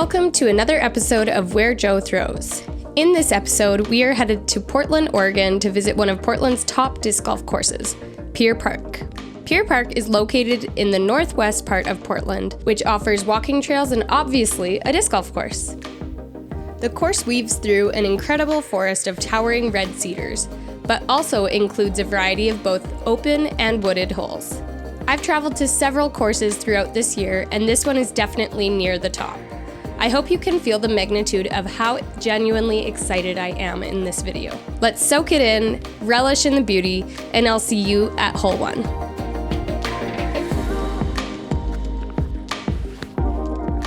Welcome to another episode of Where Joe Throws. In this episode, we are headed to Portland, Oregon to visit one of Portland's top disc golf courses, Pier Park. Pier Park is located in the northwest part of Portland, which offers walking trails and obviously a disc golf course. The course weaves through an incredible forest of towering red cedars, but also includes a variety of both open and wooded holes. I've traveled to several courses throughout this year, and this one is definitely near the top. I hope you can feel the magnitude of how genuinely excited I am in this video. Let's soak it in, relish in the beauty, and I'll see you at hole 1.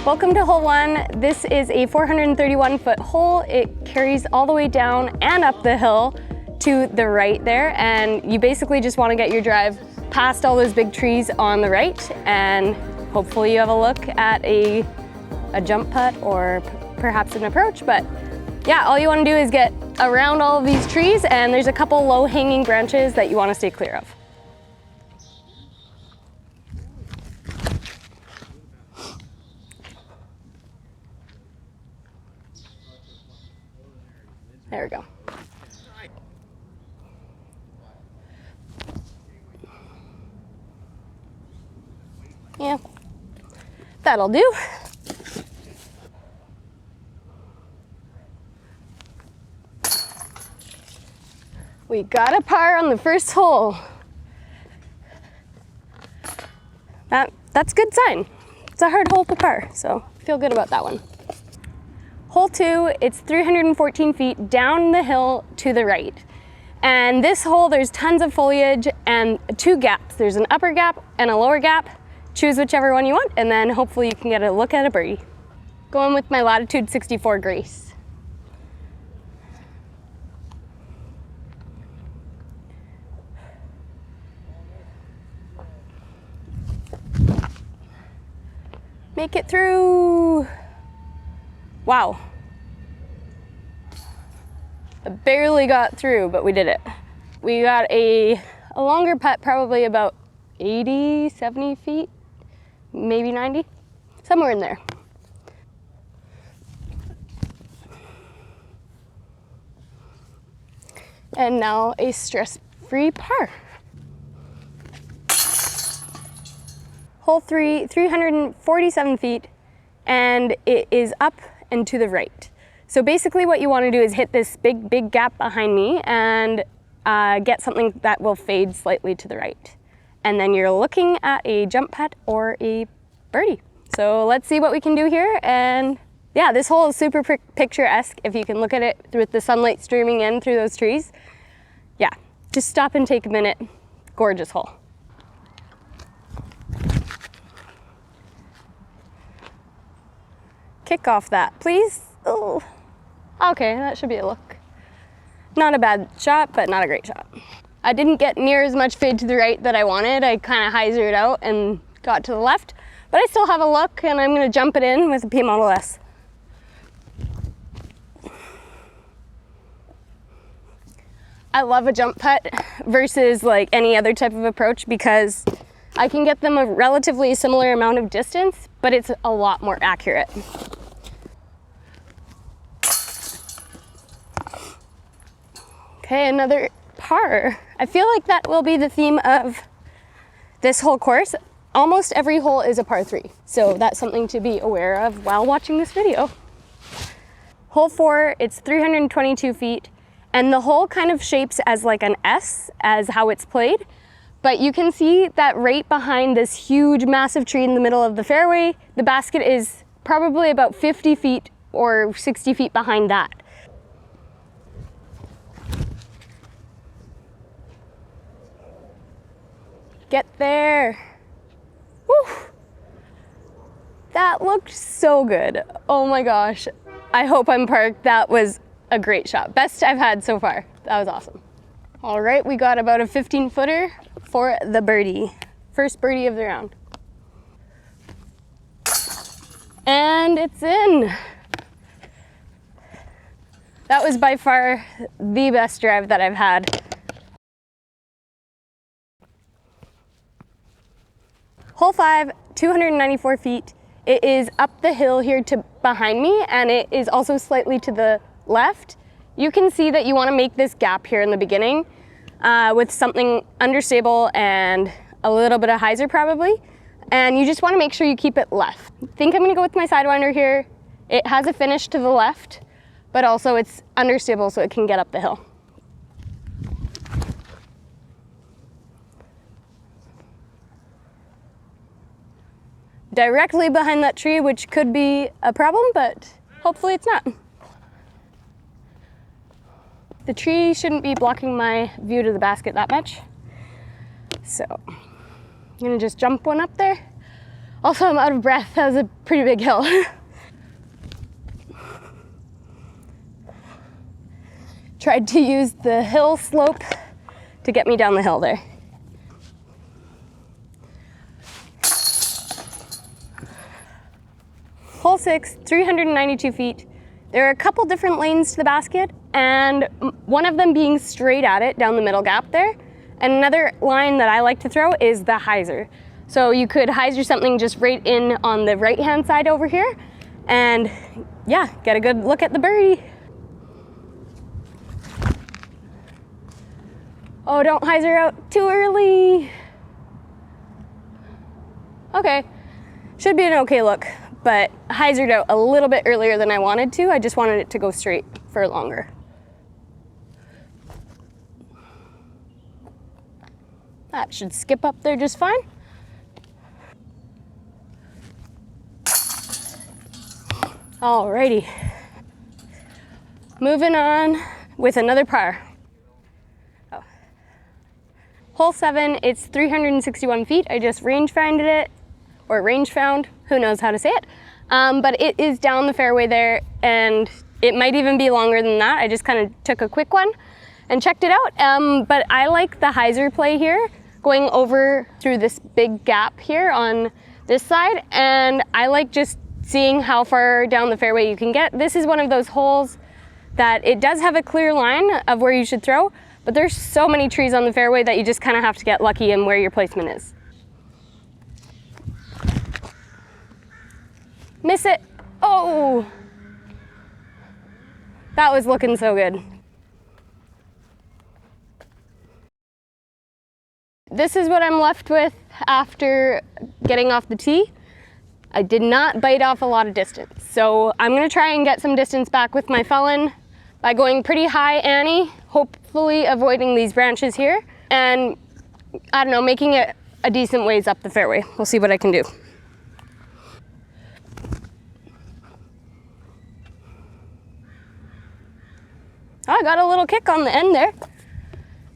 Welcome to hole 1. This is a 431-foot hole. It carries all the way down and up the hill to the right there, and you basically just want to get your drive past all those big trees on the right, and hopefully you have a look at a jump putt or perhaps an approach. But yeah, all you want to do is get around all of these trees, and there's a couple low-hanging branches that you want to stay clear of. There we go. Yeah, that'll do. We got a par on the first hole. That's a good sign. It's a hard hole to par, so feel good about that one. Hole 2, it's 314 feet down the hill to the right. And this hole, there's tons of foliage and 2 gaps. There's an upper gap and a lower gap. Choose whichever one you want, and then hopefully you can get a look at a birdie. Going with my Latitude 64 Grace. Make it through. Wow. I barely got through, but we did it. We got a longer putt, probably about 80, 70 feet, maybe 90, somewhere in there. And now a stress-free par. Hole 3, 347 feet, and it is up and to the right. So basically what you want to do is hit this big gap behind me and get something that will fade slightly to the right. And then you're looking at a jump putt or a birdie. So let's see what we can do here. And yeah, this hole is super picturesque if you can look at it with the sunlight streaming in through those trees. Yeah, just stop and take a minute. Gorgeous hole. Kick off that, please. Oh. Okay, that should be a look. Not a bad shot, but not a great shot. I didn't get near as much fade to the right that I wanted. I kind of hyzered out and got to the left, but I still have a look, and I'm gonna jump it in with a P Model S. I love a jump putt versus like any other type of approach because I can get them a relatively similar amount of distance, but it's a lot more accurate. Okay, another par. I feel like that will be the theme of this whole course. Almost every hole is a par 3, so that's something to be aware of while watching this video. Hole 4, it's 322 feet, and the hole kind of shapes as like an S as how it's played, but you can see that right behind this huge massive tree in the middle of the fairway, the basket is probably about 50 feet or 60 feet behind that. Get there. Woo. That looked so good. Oh my gosh. I hope I'm parked. That was a great shot. Best I've had so far. That was awesome. All right, we got about a 15-footer for the birdie. First birdie of the round. And it's in. That was by far the best drive that I've had. Hole 5, 294 feet. It is up the hill here to behind me, and it is also slightly to the left. You can see that you want to make this gap here in the beginning with something understable and a little bit of hyzer probably. And you just want to make sure you keep it left. I think I'm going to go with my Sidewinder here. It has a finish to the left, but also it's understable so it can get up the hill. Directly behind that tree, which could be a problem, but hopefully it's not. The tree shouldn't be blocking my view to the basket that much. So I'm gonna just jump one up there. Also, I'm out of breath. That was a pretty big hill. Tried to use the hill slope to get me down the hill there. Hole 6, 392 feet. There are a couple different lanes to the basket, and one of them being straight at it down the middle gap there. And another line that I like to throw is the hyzer. So you could hyzer something just right in on the right-hand side over here, and yeah, get a good look at the birdie. Oh, don't hyzer out too early. Okay, should be an okay look, but hyzered out a little bit earlier than I wanted to. I just wanted it to go straight for longer. That should skip up there just fine. Alrighty. Moving on with another par. Oh. Hole 7, it's 361 feet. I just range found it, or range found, who knows how to say it. But it is down the fairway there, and it might even be longer than that. I just kind of took a quick one and checked it out. But I like the hyzer play here, going over through this big gap here on this side, and I like just seeing how far down the fairway you can get. This is one of those holes that it does have a clear line of where you should throw, but there's so many trees on the fairway that you just kind of have to get lucky in where your placement is. Miss it. Oh, that was looking so good. This is what I'm left with after getting off the tee. I did not bite off a lot of distance, so I'm gonna try and get some distance back with my felon by going pretty high Annie, hopefully avoiding these branches here, and I don't know, making it a decent ways up the fairway. We'll see what I can do. Oh, I got a little kick on the end there.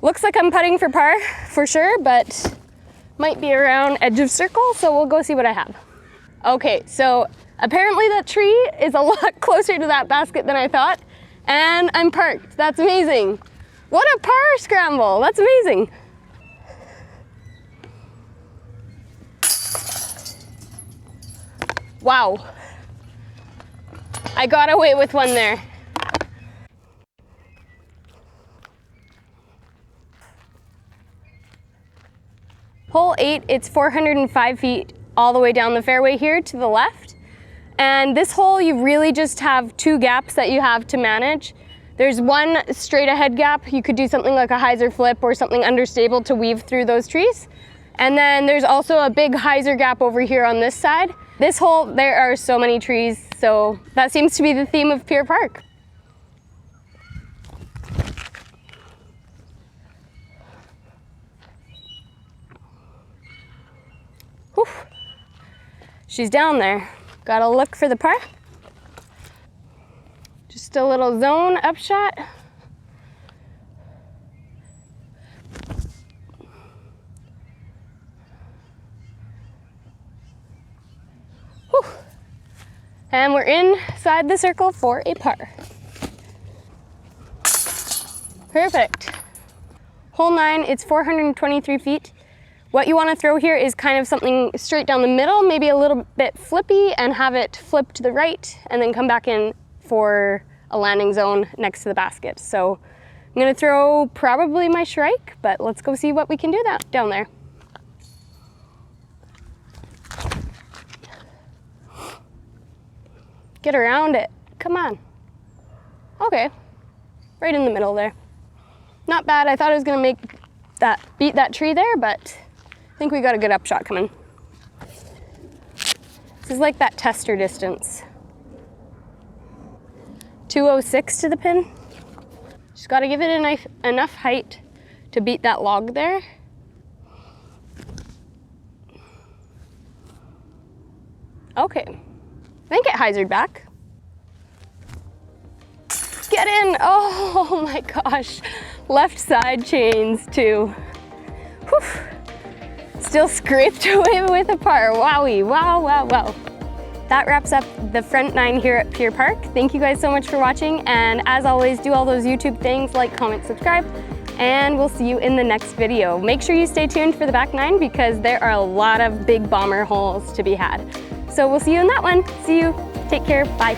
Looks like I'm putting for par for sure, but might be around edge of circle, so we'll go see what I have. Okay, so apparently that tree is a lot closer to that basket than I thought, and I'm parked. That's amazing. What a par scramble, that's amazing. Wow. I got away with one there. Hole 8, it's 405 feet all the way down the fairway here to the left. And this hole, you really just have two gaps that you have to manage. There's one straight ahead gap. You could do something like a hyzer flip or something understable to weave through those trees. And then there's also a big hyzer gap over here on this side. This hole, there are so many trees, so that seems to be the theme of Pier Park. Whew. She's down there. Gotta look for the par. Just a little zone upshot. Whew. And we're inside the circle for a par. Perfect. Hole 9, it's 423 feet. What you want to throw here is kind of something straight down the middle, maybe a little bit flippy, and have it flip to the right and then come back in for a landing zone next to the basket. So I'm going to throw probably my shrike, but let's go see what we can do down there. Get around it. Come on. Okay. Right in the middle there. Not bad. I thought I was gonna beat that tree there, but I think we got a good upshot coming. This is like that tester distance. 206 to the pin. Just gotta give it enough height to beat that log there. Okay, I think it hyzered back. Get in, oh my gosh. Left side chains too. Whew. Still scraped away with a par, wowie, wow, wow, wow. That wraps up the front 9 here at Pier Park. Thank you guys so much for watching, and as always, do all those YouTube things, like, comment, subscribe, and we'll see you in the next video. Make sure you stay tuned for the back 9 because there are a lot of big bomber holes to be had. So we'll see you in that one. See you, take care, bye.